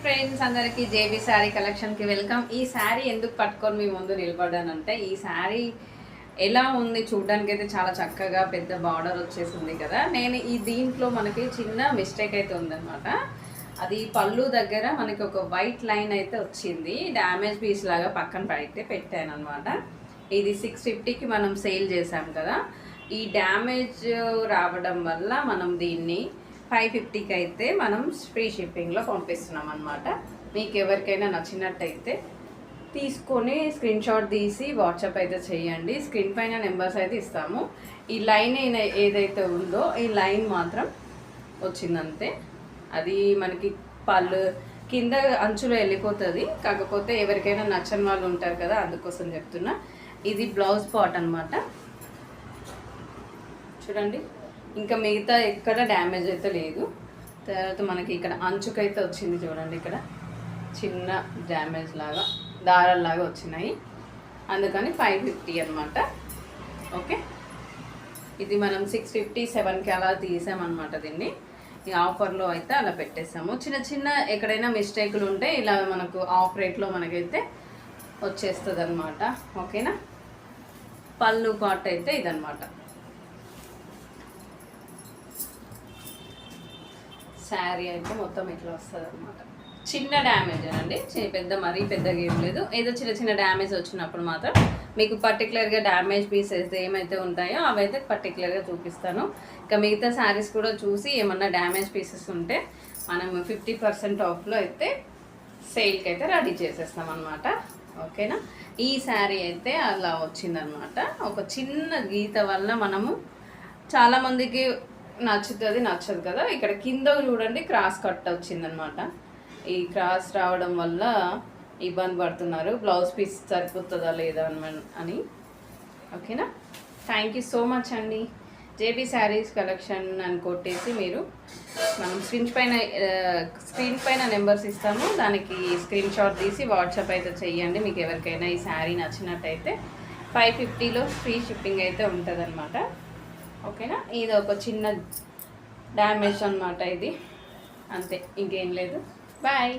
Friends అందరికీ JB sari కలెక్షన్కి welcome. ఈ శారీ ఎందుకు పట్టుకొని మీ ముందు నిలబడ్డానంటే, ఈ శారీ ఎలా ఉంది చూడడానికి అయితే చాలా చక్కగా పెద్ద బార్డర్ వచ్చేసింది కదా. నేను ఈ దీంట్లో మనకి చిన్న మిస్టేక్ అయితే ఉందన్నమాట. అది పళ్ళు దగ్గర మనకి ఒక వైట్ లైన్ అయితే వచ్చింది, డ్యామేజ్ పీస్ లాగా పక్కన అయితే పెట్టాను అనమాట. ఇది 650కి మనం సేల్ చేసాం కదా. ఈ డ్యామేజ్ రావడం వల్ల మనం దీన్ని 550కి అయితే మనం ఫ్రీ షిప్పింగ్లో పంపిస్తున్నాం అనమాట. మీకు ఎవరికైనా నచ్చినట్టయితే తీసుకొని స్క్రీన్ షాట్ తీసి వాట్సాప్ అయితే చేయండి. స్క్రీన్ పైన నెంబర్స్ అయితే ఇస్తాము. ఈ లైన్ ఏదైతే ఉందో ఈ లైన్ మాత్రం వచ్చిందంతే. అది మనకి పళ్ళు కింద అంచులో వెళ్ళిపోతుంది. కాకపోతే ఎవరికైనా నచ్చని వాళ్ళు ఉంటారు కదా, అందుకోసం చెప్తున్నా. ఇది బ్లౌజ్ పార్ట్ అనమాట. చూడండి, ఇంకా మిగతా ఎక్కడ డ్యామేజ్ అయితే లేదు. తర్వాత మనకి ఇక్కడ అంచుకైతే వచ్చింది చూడండి, ఇక్కడ చిన్న డ్యామేజ్ లాగా దారాల్లాగా వచ్చినాయి, అందుకని 550 అనమాట. ఓకే, ఇది మనం 657కి అలా తీసామన్నమాట. దీన్ని ఈ ఆఫర్లో అయితే అలా పెట్టేసాము. చిన్న చిన్న ఎక్కడైనా మిస్టేకులు ఉంటే ఇలా మనకు ఆఫ్ రేట్లో మనకైతే వచ్చేస్తుంది అనమాట. ఓకేనా, పళ్ళు పార్ట్ అయితే ఇదనమాట. శారీ అయితే మొత్తం ఇట్లా వస్తుంది అనమాట. చిన్న డ్యామేజ్ అండి, మరీ పెద్దగా ఏం లేదు. ఏదో చిన్న చిన్న డ్యామేజ్ వచ్చినప్పుడు మాత్రం మీకు పర్టికులర్గా డ్యామేజ్ పీసెస్ ఏమైతే ఉంటాయో అవైతే పర్టికులర్గా చూపిస్తాను. ఇంకా మిగతా శారీస్ కూడా చూసి ఏమన్నా డ్యామేజ్ పీసెస్ ఉంటే మనం 50% ఆఫ్లో అయితే సేల్కి అయితే రెడీ చేసేస్తాం అనమాట. ఓకేనా, ఈ శారీ అయితే అలా వచ్చిందనమాట. ఒక చిన్న గీత వల్ల మనము చాలామందికి నచ్చుతుంది, నచ్చదు కదా. ఇక్కడ కింద చూడండి క్రాస్ కట్ వచ్చిందనమాట. ఈ క్రాస్ రావడం వల్ల ఇబ్బంది పడుతున్నారు, బ్లౌజ్ పీస్ సరిపోతుందా లేదా అని. ఓకేనా, థ్యాంక్ యూ సో మచ్ అండి. జేబీ శారీస్ కలెక్షన్ అని కొట్టేసి మీరు మనం స్క్రీన్ పైన నెంబర్స్ ఇస్తాము, దానికి స్క్రీన్ షాట్ తీసి వాట్సాప్ అయితే చెయ్యండి. మీకు ఎవరికైనా ఈ శారీ నచ్చినట్టయితే 550లో ఫ్రీ షిప్పింగ్ అయితే ఉంటుంది అనమాట. ఓకేనా, ఇది ఒక చిన్న డ్యామేజ్ అనమాట, ఇది అంతే, ఇంకేం లేదు. బాయ్.